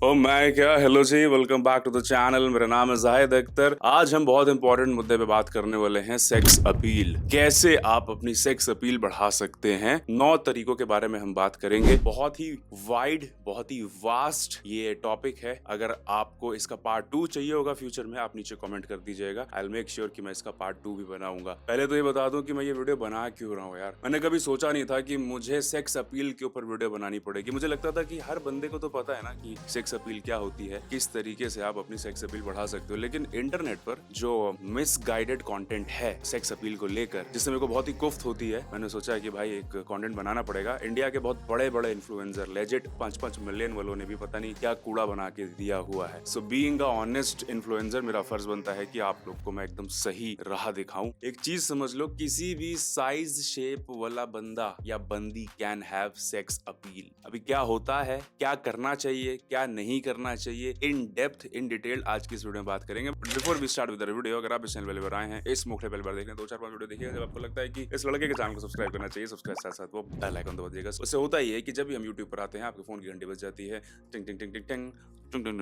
ओ मैं क्या हेलो जी, welcome back to the channel. मेरा नाम है जाहिद अख्तर। आज हम बहुत इंपॉर्टेंट मुद्दे पे बात करने वाले हैं, सेक्स अपील। कैसे आप अपनी सेक्स अपील बढ़ा सकते हैं, 9 तरीकों के बारे में हम बात करेंगे। बहुत ही वाइड, बहुत ही वास्ट ये टॉपिक है। अगर आपको इसका पार्ट 2 चाहिए होगा फ्यूचर में, आप नीचे कमेंट कर दीजिएगा। आई विल मेक श्योर कि मैं इसका पार्ट 2 भी बनाऊंगा। पहले तो ये बता दूं कि मैं ये वीडियो बना क्यों रहा हूँ यार। मैंने कभी सोचा नहीं था कि मुझे सेक्स अपील के ऊपर वीडियो बनानी पड़ेगी। मुझे लगता था कि हर बंदे को तो पता है ना कि सेक्स अपील क्या होती है, किस तरीके से आप अपनी सेक्स अपील बढ़ा सकते हो। लेकिन इंटरनेट पर जो मिसगाइडेड कंटेंट है सेक्स अपील को लेकर, जिससे मेरे को बहुत ही कुफ्त होती है, मैंने सोचा कि भाई एक कंटेंट बनाना पड़ेगा। इंडिया के बहुत बड़े बड़े इन्फ्लुएंसर, लेजेंड 5-5 मिलियन वालों ने भी पता नहीं क्या कूड़ा बना के दिया हुआ है। So being a honest influencer, मेरा फर्ज बनता है कि आप लोग को मैं एकदम सही राह दिखाऊं। एक चीज समझ लो, किसी भी साइज शेप वाला बंदा या बंदी कैन हैव सेक्स अपील। अभी क्या होता है, क्या करना चाहिए, क्या नहीं करना चाहिए, इन डेप्थ, इन डिटेल आज की इस वीडियो में बात करेंगे। But before we start with the video, अगर आप इस चैनल पर आए हैं, इस मुखड़े पहली बार देख रहे हैं, 2-4-5 वीडियो देखिए। जब आपको लगता है कि इस लड़के के चैनल को सब्सक्राइब करना चाहिए, सब्सक्राइब साथ साथ वो बेल आइकन दबा दीजिएगा। उससे होता ही है कि जब भी हम यूट्यूब पर आते हैं, आपके फोन की घंटी बज जाती है, टिंग टिंग टिंग टिंग टिंग टिंग टिंग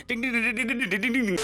टिंग टिंग टिंग टिंग टिंग।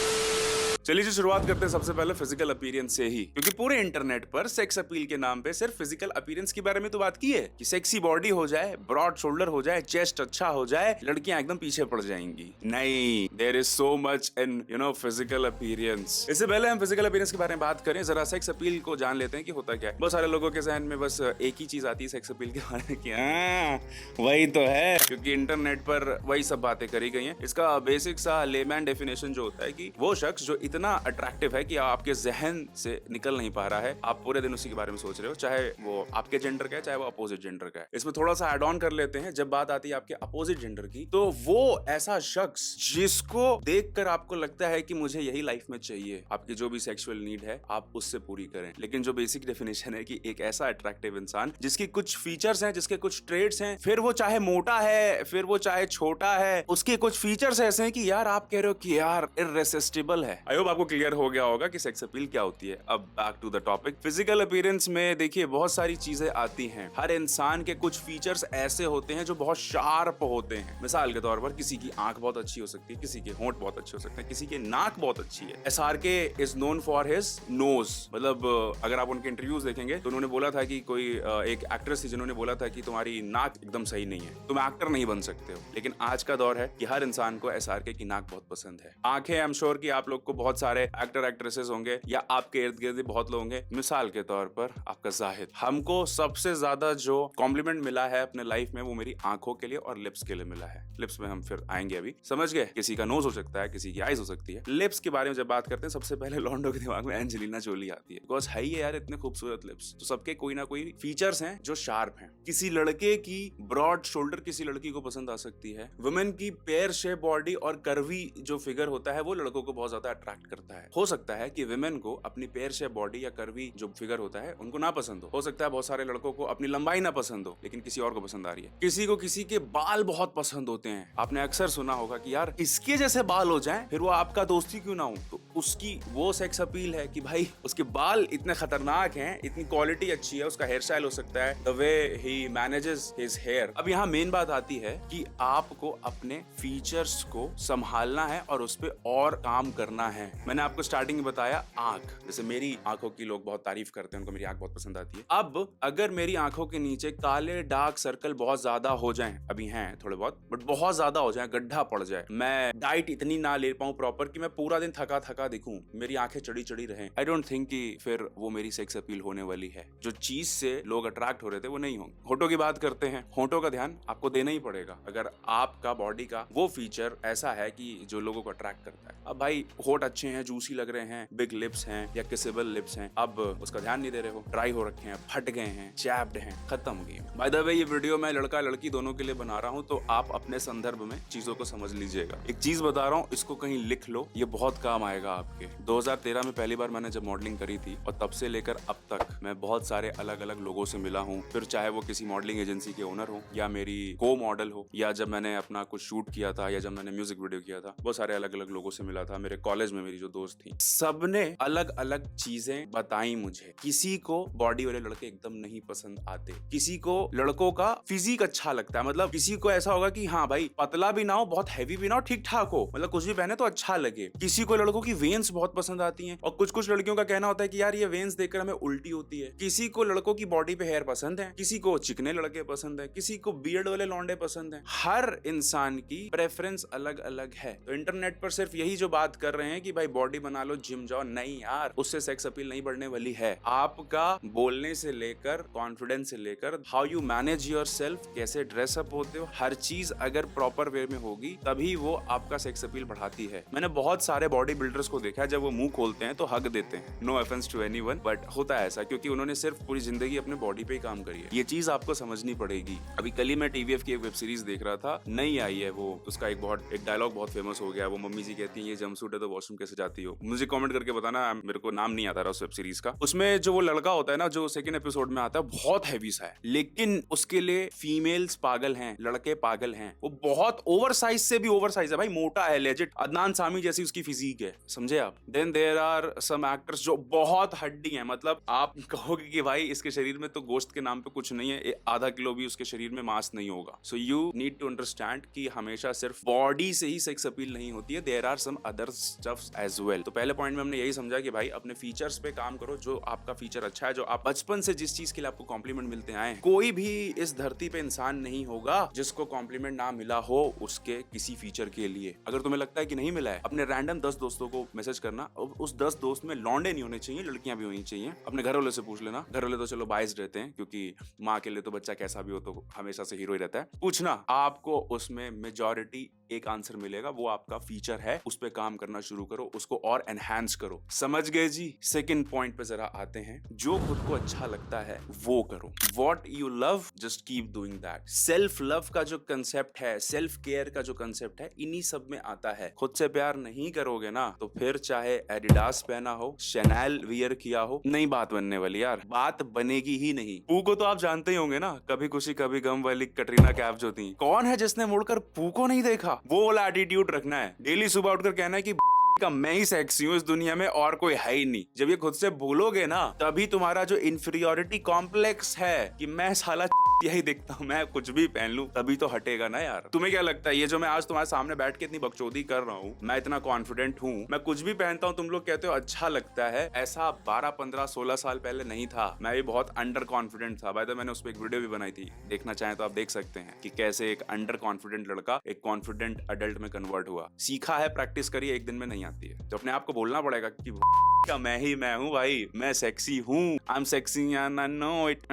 चलिए जी, शुरुआत करते हैं सबसे पहले फिजिकल अपीयरेंस से ही, क्योंकि पूरे इंटरनेट पर सेक्स अपील के नाम पे सिर्फ फिजिकल अपीयरेंस के बारे में तो बात की है कि सेक्सी बॉडी हो जाए, ब्रॉड शोल्डर हो जाए, चेस्ट अच्छा हो जाए, लड़कियां एकदम पीछे पड़ जाएंगी। नहीं, there is so much in physical appearance. इससे पहले हम फिजिकल अपीयरेंस के बारे में बात करें, जरा सेक्स अपील को जान लेते हैं कि होता क्या है। बहुत सारे लोगों के जहन में बस एक ही चीज आती है सेक्स अपील के बारे में कि वही तो है, क्योंकि इंटरनेट पर वही सब बातें करी गई हैं। इसका बेसिक सा लेमैन डेफिनेशन जो होता है कि वो शख्स जो इतना अट्रैक्टिव है कि आपके जहन से निकल नहीं पा रहा है, आप पूरे दिन उसी के बारे में सोच रहे हो, चाहे वो आपके जेंडर का है, चाहे वो अपोजिट जेंडर का है। इसमें थोड़ा सा ऐड ऑन कर लेते हैं, जब बात आती है आपके अपोजिट जेंडर की, तो वो ऐसा शख्स जिसको देखकर आपको लगता है कि मुझे यही लाइफ में चाहिए। आपकी जो भी सेक्सुअल नीड है आप उससे पूरी करें। लेकिन जो बेसिक डेफिनेशन है कि एक ऐसा अट्रैक्टिव इंसान जिसकी कुछ फीचर्स हैं, जिसके कुछ ट्रेड्स हैं, फिर वो चाहे मोटा है, फिर वो चाहे छोटा है, उसके कुछ फीचर्स ऐसे हैं कि यार आप कह रहे हो कि यार इररेसिस्टिबल है। आई होप आपको क्लियर हो गया होगा कि सेक्स अपील क्या होती है। अब back to the topic. Physical appearance में देखिए बहुत सारी चीजें आती हैं। हर इंसान के कुछ फीचर्स ऐसे होते हैं जो बहुत शार्प होते हैं। मिसाल के तौर पर किसी की आंख बहुत अच्छी हो सकती है, किसी के होंठ बहुत अच्छे हो सकते हैं, किसी के नाक बहुत अच्छी है। SRK is known for his nose. मतलब अगर आप उनके इंटरव्यूज देखेंगे तो उन्होंने बोला था कि कोई एक एक्ट्रेस थी जिन्होंने बोला था कि तुम्हारी नाक एकदम सही नहीं है, तुम एक्टर नहीं बन सकते हो। लेकिन आज का दौर है कि हर इंसान को SRK की नाक बहुत पसंद है। आंखें, आई एम श्योर कि आप लोग को बहुत सारे एक्टर एक्ट्रेसेस होंगे या आपके इर्द गिर्द बहुत लोग होंगे। मिसाल के तौर पर आपका जाहिद। हमको सबसे ज्यादा जो कॉम्प्लीमेंट मिला है अपने लाइफ में वो मेरी आंखों के लिए और लिप्स के लिए मिला है। लिप्स में हम फिर आएंगे, अभी समझ गए। किसी का नोज हो सकता है, किसी की आईज हो सकती है। लिप्स के बारे में जब बात करते हैं, सबसे पहले लॉन्डो के दिमाग में एंजेलिना जोली आती है। बिकॉज है ही यार इतने खूबसूरत लिप्स, तो सबके कोई ना कोई फीचर्स हैं जो शार्प हैं। किसी लड़के की ब्रॉड शोल्डर किसी लड़की को पसंद आ सकती है। वुमेन की पेयर शेप बॉडी और कर्वी जो फिगर होता है वो लड़कों को बहुत ज्यादा अट्रैक्ट करता है। हो सकता है कि विमेन को अपनी पेयर शेप बॉडी या कर्वी जो फिगर होता है उनको ना पसंद हो सकता है बहुत सारे लड़कों को अपनी लंबाई ना पसंद हो, लेकिन किसी और को पसंद आ रही है। किसी को किसी के बाल बहुत पसंद होते हैं। आपने अक्सर सुना होगा कि यार इसके जैसे बाल हो जाएं, फिर वो आपका दोस्त ही क्यों ना हो। तो उसकी वो सेक्स अपील है कि भाई उसके बाल इतने खतरनाक हैं, इतनी क्वालिटी अच्छी है, उसका हेयर स्टाइल हो सकता है, the way he manages his hair. अब यहाँ मेन बात आती है कि आपको अपने फीचर्स को संभालना है और उस पर और काम करना है। मैंने आपको स्टार्टिंग में बताया आंख, जैसे मेरी आंखों की लोग बहुत तारीफ करते हैं, उनको मेरी आंख बहुत पसंद आती है। अब अगर मेरी आंखों के नीचे काले डार्क सर्कल बहुत ज्यादा हो जाएं, अभी हैं थोड़े बहुत, बट बहुत ज्यादा हो जाएं, गड्ढा पड़ जाए, मैं डाइट इतनी ना ले पाऊं प्रॉपर कि मैं पूरा दिन थका थका दिखूं, मेरी आंखें चढ़ी चढ़ी रहें, आई डोंट थिंक कि फिर वो मेरी सेक्स अपील होने वाली है। जो चीज से लोग अट्रैक्ट हो रहे थे वो नहीं होंगे। होठों की बात करते हैं, होठों का ध्यान आपको देना ही पड़ेगा अगर आपका बॉडी का वो फीचर ऐसा है कि जो लोगों को अट्रैक्ट करता है। अब भाई होठ अच्छे हैं, जूसी लग रहे हैं, बिग लिप्स हैं या किसेबल लिप्स हैं, अब उसका ध्यान नहीं दे रहे हो, ड्राई हो रखे हैं, फट गए हैं, चैप्ड हैं, खत्म गेम। बाय द वे ये वीडियो मैं लड़का लड़की दोनों के लिए बना रहा हूँ, तो आप अपने संदर्भ में चीजों को समझ लीजिएगा। एक चीज बता रहा हूँ, इसको कहीं लिख लो, ये बहुत काम आएगा रहेगा आपके। 2013 में पहली बार मैंने जब मॉडलिंग करी थी और तब से लेकर अब तक मैं बहुत सारे अलग अलग लोगों से मिला हूँ, फिर चाहे वो किसी मॉडलिंग एजेंसी के ओनर हो या मेरी को मॉडल हो या जब मैंने अपना कुछ शूट किया था या जब मैंने म्यूजिक वीडियो किया था, बहुत सारे अलग अलग लोगों से मिला था। मेरे कॉलेज में मेरी जो दोस्त थी, सबने अलग अलग चीजें बताई मुझे। किसी को बॉडी वाले लड़के एकदम नहीं पसंद आते, किसी को लड़कों का फिजिक अच्छा लगता है, मतलब किसी को ऐसा होगा कि हाँ भाई पतला भी ना हो, बहुत हैवी भी ना हो, ठीक ठाक हो, मतलब कुछ भी पहने तो अच्छा लगे। किसी को लड़कों की वेन्स बहुत पसंद आती हैं और कुछ कुछ लड़कियों का कहना होता है कि यार ये वेन्स देखकर हमें उल्टी होती है। किसी को लड़कों की बॉडी पे हेयर पसंद है, किसी को चिकने लड़के पसंद है, किसी को बियर्ड वाले लौंडे पसंद है। हर इंसान की प्रेफरेंस अलग अलग है। तो इंटरनेट पर सिर्फ यही जो बात कर रहे हैं कि भाई बॉडी बना लो, जिम जाओ, नहीं यार, उससे सेक्स अपील नहीं बढ़ने वाली है। आपका बोलने से लेकर कॉन्फिडेंस से लेकर how you manage your self, कैसे ड्रेसअप होते हो, हर चीज अगर प्रॉपर वे में होगी तभी वो आपका सेक्स अपील बढ़ाती है। मैंने बहुत सारे बॉडी बिल्डर्स को देखा है, जब वो मुंह खोलते हैं तो हग देते हैं। No offence to anyone, but होता है ऐसा क्योंकि उन्होंने सिर्फ पूरी जिंदगी अपने बॉडी पे ही काम करी है। ये चीज आपको समझनी पड़ेगी। अभी कल ही मैं टीवीएफ की एक वेब सीरीज देख रहा था, नई आई है वो, उसका एक डायलॉग बहुत फेमस हो गया। वो मम्मी जी कहती है ये जंपसूट है तो वॉशरूम कैसे जाती हो। मुझे कमेंट करके बताना, मेरे को नाम नहीं आता रहा उस वेब सीरीज का। उसमें जो वो लड़का होता है ना, जो सेकंड एपिसोड में आता है, बहुत हैवी सा है, लेकिन उसके लिए फीमेल्स पागल हैं, लड़के पागल हैं। वो बहुत ओवर साइज से भी ओवर साइज है भाई, मोटा है, लेजिट अदनान सामी जैसी उसकी फिजिक है, समझे आप। Then there are some actors जो बहुत हड्डी हैं, मतलब आप कहोगे कि भाई इसके शरीर में तो गोश्त के नाम पे कुछ नहीं है, आधा किलो भी उसके शरीर में मांस नहीं होगा। So you need to understand कि हमेशा सिर्फ बॉडी से ही सेक्स अपील नहीं होती है, there are some other stuffs as well. तो पहले पॉइंट में हमने यही समझा कि भाई अपने फीचर्स पे काम करो, जो आपका फीचर अच्छा है, जो आप बचपन से जिस चीज के लिए आपको कॉम्प्लीमेंट मिलते आए। कोई भी इस धरती पे इंसान नहीं होगा जिसको कॉम्प्लीमेंट ना मिला हो उसके किसी फीचर के लिए। अगर तुम्हें लगता है कि नहीं मिला है, अपने रैंडम 10 दोस्तों को मैसेज करना, और उस 10 दोस्त में लौंडे नहीं होने चाहिए, लड़कियां भी होनी चाहिए। अपने घर वालों से पूछ लेना, घर वाले तो चलो बायस्ड रहते हैं क्योंकि माँ के लिए तो बच्चा कैसा भी हो तो हमेशा से हीरो ही रहता है। पूछना, आपको उसमें मेजॉरिटी एक आंसर मिलेगा, वो आपका फीचर है, उस पे काम करना शुरू करो, उसको और एनहांस करो। समझ गए जी। सेकंड पॉइंट पे जरा आते हैं, जो खुद को अच्छा लगता है वो करो। What you love just keep doing that. Self love का जो कंसेप्ट है, सेल्फ केयर का जो कंसेप्ट है, इन्हीं सब में आता है। खुद से प्यार नहीं करोगे ना तो फिर चाहे एडिडास पहना हो, शैनल वियर किया हो, नहीं बात बनने वाली यार, बात बनेगी ही नहीं। पू को तो आप जानते ही होंगे ना, कभी खुशी कभी गम वाली कटरीना कैफ जो थी। कौन है जिसने मुड़कर पू को नहीं देखा। वो वाला एटीट्यूड रखना है, डेली सुबह उठकर कहना है कि का मैं ही सेक्सी हूँ इस दुनिया में और कोई है ही नहीं। जब ये खुद से बोलोगे ना, तभी तुम्हारा जो इंफीरियोरिटी कॉम्प्लेक्स है कि मैं साला यही दिखता हूँ, मैं कुछ भी पहन लूं, तभी तो हटेगा ना यार। तुम्हें क्या लगता है ये जो मैं आज तुम्हारे सामने बैठ के इतनी बकचोदी कर रहा हूँ, मैं इतना कॉन्फिडेंट हूँ, मैं कुछ भी पहनता हूँ तुम लोग कहते हो अच्छा लगता है, ऐसा 12, 15, 16 साल पहले नहीं था। मैं भी बहुत अंडर कॉन्फिडेंट था। भाई मैंने उस पर एक वीडियो भी बनाई थी, देखना चाहें तो आप देख सकते हैं कि कैसे एक अंडर कॉन्फिडेंट लड़का एक कॉन्फिडेंट अडल्ट में कन्वर्ट हुआ। सीखा है, प्रैक्टिस करिए, एक दिन में नहीं आती है। तो अपने आप को बोलना पड़ेगा कि का मैं हूँ भाई, मैं सेक्सी हूँ, I am sexy and I know it.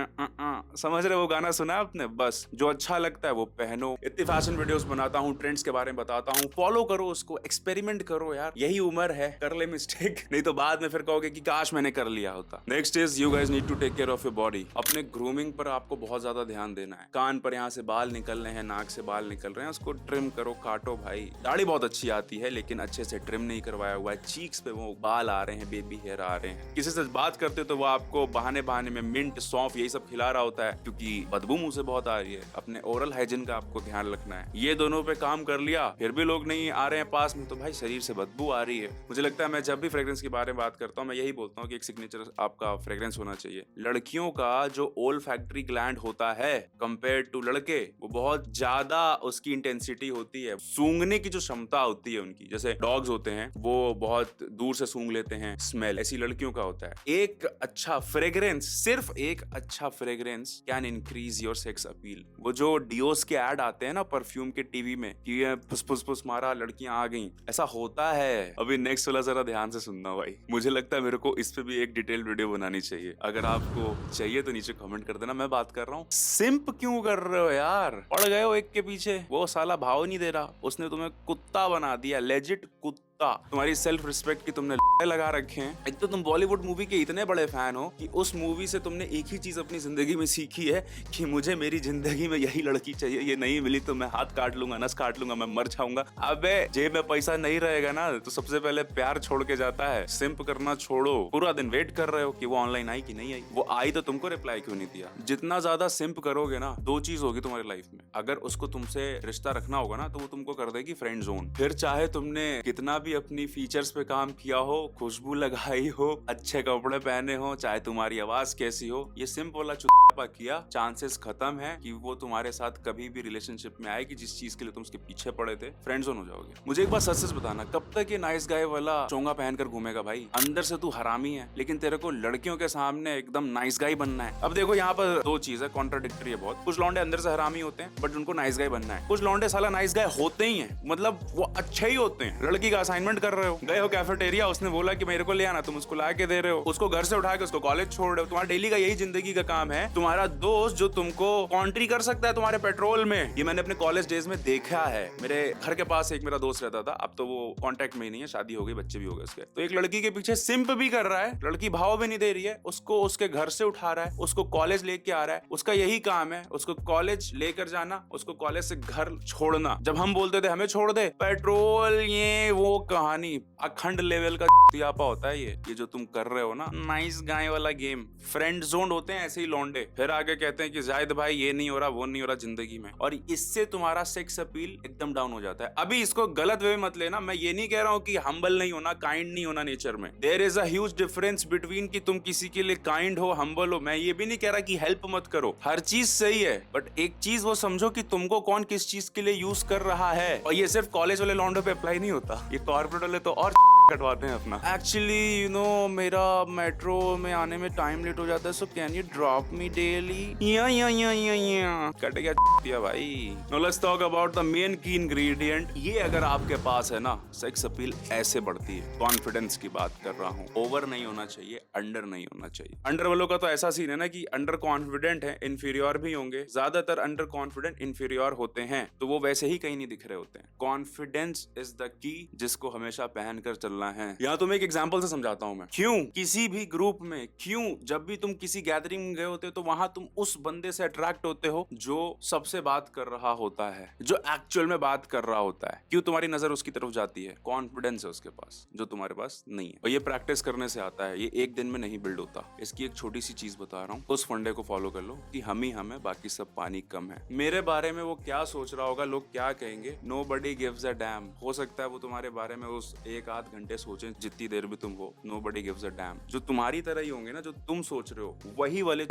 समझ रहे, वो गाना सुना आपने। बस जो अच्छा लगता है वो पहनो। इतनी फैशन वीडियोस बनाता हूँ, ट्रेंड्स के बारे में बताता हूँ, फॉलो करो उसको, एक्सपेरिमेंट करो यार, यही उम्र है, कर ले मिस्टेक, नहीं तो बाद में फिर कहोगे कि काश मैंने कर लिया होता। Next is you guys need to take care of your body. अपने ग्रूमिंग पर आपको बहुत ज्यादा ध्यान देना है। कान पर यहाँ से बाल निकल रहे हैं, नाक से बाल निकल रहे हैं, उसको ट्रिम करो, काटो भाई। दाढ़ी बहुत अच्छी आती है लेकिन अच्छे से ट्रिम नहीं करवाया हुआ है। चीक्स पे वो बाल आ रहे हैं, बेबी हेयर आ रहे हैं। किसी से बात करते हो तो वो आपको बहाने बहाने में मिंट, सौंफ यही सब खिला रहा होता है क्योंकि बदबू मुंह से बहुत आ रही है। अपने ओरल हाइजीन का आपको ध्यान रखना है। ये दोनों पे काम कर लिया, फिर भी लोग नहीं आ रहे हैं पास में, तो भाई शरीर से बदबू आ रही है। मुझे लगता है मैं जब भी फ्रेग्रेंस के बारे में बात करता हूँ, मैं यही बोलता हूँ कि एक सिग्नेचर आपका फ्रेग्रेंस होना चाहिए। लड़कियों का जो ओल्फैक्टरी ग्लैंड होता है कंपेयर टू लड़के, वो बहुत ज्यादा उसकी इंटेंसिटी होती है। सूंघने की जो क्षमता होती है उनकी, जैसे डॉग्स होते हैं वो बहुत दूर से सूंघ लेते हैं स्मेल, ऐसी लड़कियों का होता है। एक अच्छा फ्रेग्रेंस, सिर्फ एक अच्छा fragrance can increase your sex appeal. वो जो डियोस के ऐड आते हैं ना परफ्यूम के टीवी में कि ये फुस फुस फुस मारा लड़कियां आ गई, ऐसा होता है। अभी नेक्स्ट वाला जरा ध्यान से सुनना भाई, मुझे लगता है मेरे को इस पे भी एक डिटेल वीडियो बनानी चाहिए। अगर आपको चाहिए तो नीचे कमेंट कर देना। मैं बात कर रहा हूँ, सिंप क्यों कर रहे हो यार, पड़ गए हो एक के पीछे। वो साला भाव नहीं दे रहा, उसने तुम्हें कुत्ता बना दिया, लेजिट कुत्ता कुत्ता, तुम्हारी सेल्फ रिस्पेक्ट की तुमने लगा रखे हैं। एक तो तुम बॉलीवुड मूवी के इतने बड़े फैन हो कि उस मूवी से तुमने एक ही चीज अपनी जिंदगी में सीखी है कि मुझे मेरी जिंदगी में यही लड़की चाहिए, ये नहीं मिली तो मैं हाथ काट लूंगा, नस काट लूंगा, मैं मर जाऊंगा। अबे जेब में पैसा नहीं रहेगा ना तो सबसे पहले प्यार छोड़ के जाता है। सिंप करना छोड़ो, पूरा दिन वेट कर रहे हो कि वो ऑनलाइन आई कि नहीं आई। वो आई तो तुमको रिप्लाई क्यों नहीं दिया। जितना ज्यादा सिंप करोगे ना, दो चीज होगी तुम्हारी लाइफ में। अगर उसको तुमसे रिश्ता रखना होगा ना तो वो तुमको कर देगी फ्रेंड जोन। फिर चाहे तुमने कितना भी अपनी फीचर्स पे काम किया हो, खुशबू लगाई हो, अच्छे कपड़े पहने हो, चाहे तुम्हारी आवाज कैसी हो, ये सिंप वाला चुप्पा किया, चांसेस खत्म है कि वो तुम्हारे साथ कभी भी रिलेशनशिप में आएगी जिस चीज के लिए तुम उसके पीछे पड़े थे। फ्रेंड जोन हो जाओगे। मुझे एक बात सच सच बताना, कब तक ये नाइस गाय वाला चोंगा पहनकर घूमेगा भाई। अंदर से तू हरामी है लेकिन तेरे को लड़कियों के सामने एकदम नाइस गाय बनना है। अब देखो यहाँ पर दो चीज है, कॉन्ट्राडिक्टरी है बहुत। कुछ लौंडे अंदर से हरामी होते हैं बट उनको नाइस गाय बनना है। कुछ लौंडे साला नाइस गाय होते ही हैं, मतलब वो अच्छे ही होते हैं। लड़की का असाइनमेंट कर रहे हो, गए हो कैफेटेरिया, उसने बोला कि मेरे को ले आना, तुम उसको ला के दे रहे हो, उसको घर से उठा के उसको कॉलेज छोड़ रहे हो। तुम्हारा डेली का यही जिंदगी का काम है। तुम्हारा दोस्त जो तुमको कॉन्ट्री कर सकता है तुम्हारे पेट्रोल में, ये मैंने अपने कॉलेज डेज में देखा है। मेरे घर के पास एक मेरा दोस्त रहता था, अब तो वो कांटेक्ट में ही नहीं है, शादी हो गई, बच्चे भी हो गए उसके। तो एक लड़की के पीछे सिंप भी कर रहा है, लड़की भाव भी नहीं दे रही है, उसको उसके घर से उठा रहा है, उसको कॉलेज लेके आ रहा है। उसका यही काम है, उसको कॉलेज लेकर जाना, उसको कॉलेज से घर छोड़ना। जब हम बोलते थे हमें छोड़ दे, पेट्रोल, ये वो कहानी अखंड लेवल का तियापा होता है। ये जो तुम कर रहे हो ना, नाइस गाय वाला गेम, फ्रेंड जोन होते हैं ऐसे ही लौंडे। फिर आगे कहते हैं कि जाहिद भाई ये नहीं हो रहा, वो नहीं हो रहा जिंदगी में, और इससे तुम्हारा सेक्स अपील एकदम डाउन हो जाता है। अभी इसको गलत वे में मत लेना, मैं ये नहीं कह रहा हूँ कि हम्बल नहीं होना, काइंड नहीं होना नेचर में। There is a huge difference between कि तुम किसी के लिए काइंड हो, हम्बल हो। मैं ये भी नहीं कह रहा कि हेल्प मत करो, हर चीज सही है, बट एक चीज वो समझो कि तुमको कौन किस चीज के लिए यूज कर रहा है। और ये सिर्फ कॉलेज वाले लौंडों पे अप्लाई नहीं होता, ये कॉर्पोरेट वाले तो और कटवाते हैं अपना। एक्चुअली यू नो मेरा मेट्रो में आने में टाइम लेट हो जाता है, so can you drop me daily. या कट गया भाई। No let's talk about the main key ingredient. ये अगर आपके पास है ना, सेक्स अपील ऐसे बढ़ती है। कॉन्फिडेंस की बात कर रहा हूँ, ओवर नहीं होना चाहिए, अंडर नहीं होना चाहिए। अंडर वालों का तो ऐसा सीन है ना कि अंडर कॉन्फिडेंट है, इन्फीरियर भी होंगे। ज्यादातर अंडर कॉन्फिडेंट इन्फीरियर होते हैं, तो वो वैसे ही कहीं नहीं दिख रहे होते हैं। कॉन्फिडेंस इज द की, जिसको हमेशा पहनकर चलना है। यहाँ तुम्हें एक एग्जांपल से समझाता हूँ मैं। क्यों किसी भी ग्रुप में, क्यों जब भी तुम किसी गैदरिंग में गए होते हो तो वहां तुम उस बंदे से अट्रैक्ट होते हो जो सबसे बात कर रहा होता है, जो एक्चुअल में बात कर रहा होता है। क्यों तुम्हारी नजर उसकी तरफ जाती है? कॉन्फिडेंस है उसके पास जो तुम्हारे पास नहीं है। और ये प्रैक्टिस करने से आता है, ये एक दिन में नहीं बिल्ड होता। इसकी एक छोटी सी चीज बता रहा हूँ, उस फंडे को फॉलो कर लो कि हम ही हम है, बाकी सब पानी कम है। मेरे बारे में वो क्या सोच रहा होगा, लोग क्या कहेंगे, नोबडी गिव्स अ डैम। हो सकता है वो तुम्हारे बारे में उस 1-8 घंटे सोचे जितनी देर भी तुम हो, नोबडी गिव्स अ डैम। जो तुम्हारी तरह ही होंगे ना, जो तुम सोच रहे हो, वही वाले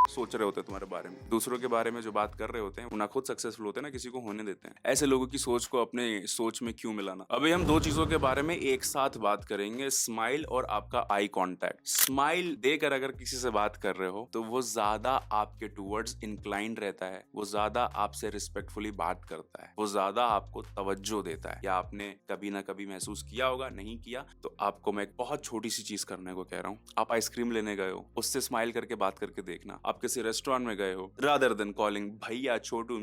सोच रहे होते हैं तुम्हारे बारे में। दूसरों के बारे में जो बात कर रहे होते हैं, वो ना खुद सक्सेसफुल होते हैं ना किसी को होने देते हैं। ऐसे लोगों की सोच को अपने सोच में क्यों मिलाना। अभी हम दो चीजों के बारे में एक साथ बात करेंगे, स्माइल और आपका आई कांटेक्ट। स्माइल देकर अगर किसी से बात कर रहे हो तो वो ज्यादा आपके टूवर्ड्स इंक्लाइंड रहता है, वो ज्यादा आपसे रिस्पेक्टफुली बात करता है, वो ज्यादा आपको तवज्जो देता है। या आपने कभी ना कभी महसूस किया होगा, नहीं किया तो आपको मैं एक बहुत छोटी सी चीज करने को कह रहा हूँ। आप आइसक्रीम लेने गए हो, उससे स्माइल करके बात करके देखना। आप किसी रेस्टोरेंट में गए हो, रादर देन कॉलिंग भैया छोटू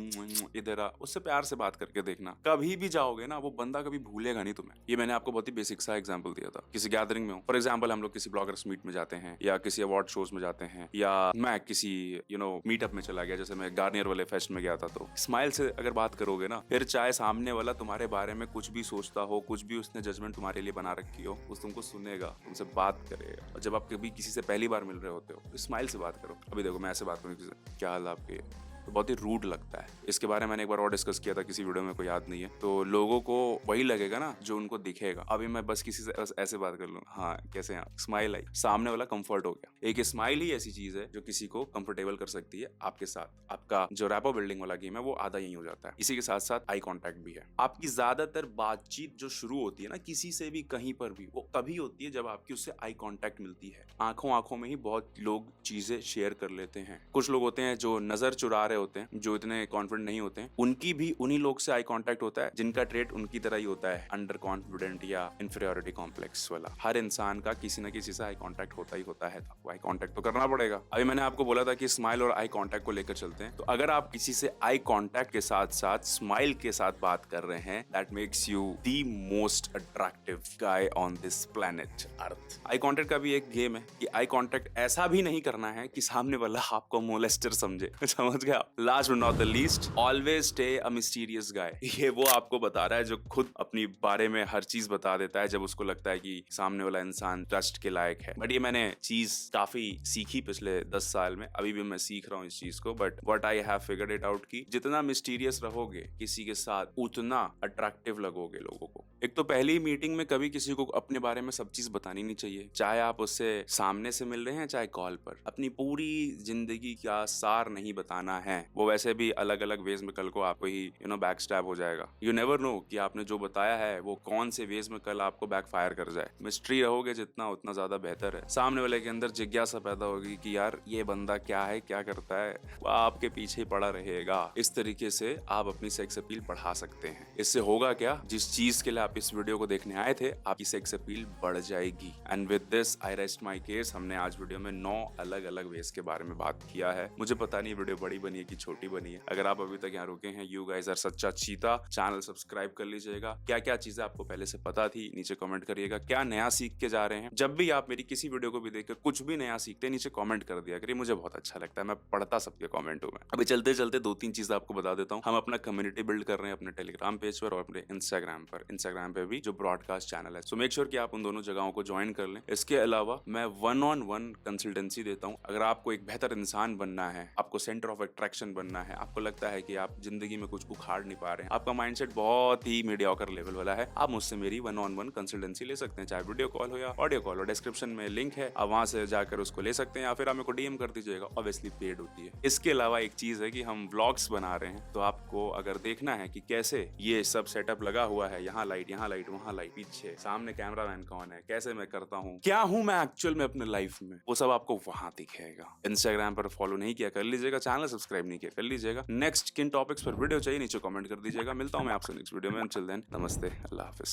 इधर आ, उससे प्यार से बात करके देखना। कभी भी जाओगे ना, वो बंदा कभी भूलेगा नहीं तुम्हें। ये मैंने आपको बहुत ही बेसिक सा एग्जांपल दिया था। किसी गैदरिंग में हो, फॉर एग्जांपल हम लोग किसी ब्लॉगर्स मीट में जाते हैं, या किसी अवार्ड शोज में जाते हैं, या मैं किसी मीटअप में चला गया, जैसे मैं गार्नियर वाले फेस्ट में गया था। तो स्माइल से अगर बात करोगे ना, फिर चाहे सामने वाला तुम्हारे बारे में कुछ भी सोचता हो, कुछ भी उसने जजमेंट तुम्हारे लिए बना रखी हो, उस तुमको सुनेगा, तुमसे बात करेगा। और जब आप कभी किसी से पहली बार मिल रहे होते हो, स्माइल से बात करो। अभी देखो मैं ऐसे बात करूँ, क्या हाल आपके, तो बहुत ही रूड लगता है। इसके बारे में मैंने एक बार और डिस्कस किया था किसी वीडियो में, कोई याद नहीं है। तो लोगों को वही लगेगा ना जो उनको दिखेगा। अभी मैं बस किसी से ऐसे बात कर लूँ, हाँ कैसे हैं आप, स्माइल आई, सामने वाला कंफर्ट हो गया। एक स्माइल ही ऐसी चीज है जो किसी को कंफर्टेबल कर सकती है आपके साथ। आपका जो रैपो बिल्डिंग वाला गेम है वो आधा यही हो जाता है। इसी के साथ साथ आई कॉन्टैक्ट भी है। आपकी ज्यादातर बातचीत जो शुरू होती है ना किसी से भी, कहीं पर भी, वो तभी होती है जब आपकी उससे आई कॉन्टैक्ट मिलती है। आंखों आंखों में ही बहुत लोग चीजें शेयर कर लेते हैं। कुछ लोग होते हैं जो नजर चुरा रहे होते हैं, जो इतने कॉन्फिडेंट नहीं होते हैं, उनकी भी उन्हीं लोग से आई कांटेक्ट होता है जिनका ट्रेट उनकी तरह ही होता है, अंडर कॉन्फिडेंट या इंफीरियरिटी कॉम्प्लेक्स वाला। हर इंसान का किसी न किसी से आई कांटेक्ट होता ही होता है, तो आई कांटेक्ट तो करना पड़ेगा। अभी मैंने आपको बोला था कि स्माइल और आई कांटेक्ट को लेकर चलते हैं, तो अगर आप किसी से आई कांटेक्ट के साथ साथ स्माइल के साथ बात कर रहे हैं, that makes you the most attractive guy on this planet earth. Eye contact का भी एक गेम है कि आई कांटेक्ट ऐसा भी नहीं करना है कि सामने वाला आपको मोलेस्टर समझे। समझ गया? Last but not the least, always stay a mysterious guy. ये वो आपको बता रहा है जो खुद अपनी बारे में हर चीज बता देता है जब उसको लगता है कि सामने वाला इंसान ट्रस्ट के लायक है। बट ये मैंने चीज काफी सीखी पिछले 10 साल में, अभी भी मैं सीख रहा हूँ इस चीज को। But what I have figured it out कि जितना मिस्टीरियस रहोगे किसी के साथ, उतना अट्रैक्टिव लगोगे लोगों को। एक तो पहली मीटिंग में कभी किसी को अपने बारे में सब चीज बतानी नहीं चाहिए, चाहे आप उससे सामने से मिल रहे हैं चाहे कॉल पर। अपनी पूरी जिंदगी का सार नहीं बताना है, वो वैसे भी अलग अलग वेज में कल को आपको ही बैक स्टैब हो जाएगा। यू नेवर नो कि आपने जो बताया है वो कौन से वेज में कल आपको बैक फायर कर जाए। मिस्ट्री रहोगे जितना, उतना ज्यादा बेहतर है। सामने वाले के अंदर जिज्ञासा पैदा होगी कि यार ये बंदा क्या है, क्या करता है, वो आपके पीछे ही पड़ा रहेगा। इस तरीके से आप अपनी सेक्स अपील बढ़ा सकते हैं। इससे होगा क्या, जिस चीज के लिए आप इस वीडियो को देखने आए थे, आपकी सेक्स अपील बढ़ जाएगी। And with this I rest my case. हमने आज वीडियो में 9 अलग अलग वेज के बारे में बात किया है। मुझे पता नहीं वीडियो बड़ी बनी है कि छोटी बनी है। अगर आप अभी तक यहाँ रुके हैं, यू गाइस आर सच्चा चीता। चैनल सब्सक्राइब कर लीजिएगा। क्या क्या चीजें आपको पहले से पता थी नीचे कमेंट करिएगा। क्या नया सीख के जा रहे हैं। जब भी आप मेरी किसी वीडियो को भी देखकर कुछ भी नया सीखते हैं, नीचे कमेंट कर दिया करिए, मुझे बहुत अच्छा लगता है। मैं पढ़ता सबके कमेंट हूँ। अभी चलते चलते 2-3 चीजें आपको बता देता हूँ। हम अपना कम्युनिटी बिल्ड कर रहे हैं अपने टेलीग्राम पेज पर और अपने इंस्टाग्राम पर। इंस्टाग्राम पे भी जो ब्रॉडकास्ट चैनल है, सो मेक श्योर कि आप उन दोनों जगहों को ज्वाइन कर लें। इसके अलावा मैं 1-on-1 कंसल्टेंसी देता हूँ। अगर आपको एक बेहतर इंसान बनना है, आपको सेंटर ऑफ अट्रैक्शन बनना है, आपको लगता है कि आप जिंदगी में कुछ उखाड़ नहीं पा रहे हैं, आपका माइंडसेट बहुत ही मीडियोकर लेवल वाला है, आप मुझसे मेरी 1-on-1 कंसल्टेंसी ले सकते हैं, चाहे वीडियो कॉल हो या ऑडियो कॉल हो। डिस्क्रिप्शन में लिंक है, आप वहां से जाकर उसको ले सकते हैं या फिर आप मेरे को डीएम कर दीजिएगा। ऑब्वियसली पेड होती है। इसके अलावा एक चीज है कि हम व्लॉग्स बना रहे हैं, तो आपको अगर देखना है कि कैसे ये सब सेटअप लगा हुआ है, यहाँ लाइट वहाँ लाइट, पीछे सामने कैमरामैन कौन है, कैसे मैं करता हूँ, क्या हूँ मैं एक्चुअल में अपने लाइफ में, वो सब आपको वहां दिखेगा। इंस्टाग्राम पर फॉलो नहीं किया कर लीजिएगा, चैनल सब्सक्राइब नहीं किया कर लीजिएगा। नेक्स्ट किन टॉपिक्स पर वीडियो चाहिए नीचे कमेंट कर दीजिएगा। मिलता हूँ मैं आपसे नेक्स्ट वीडियो में। अंटिल देन, नमस्ते, अल्लाह हाफिज।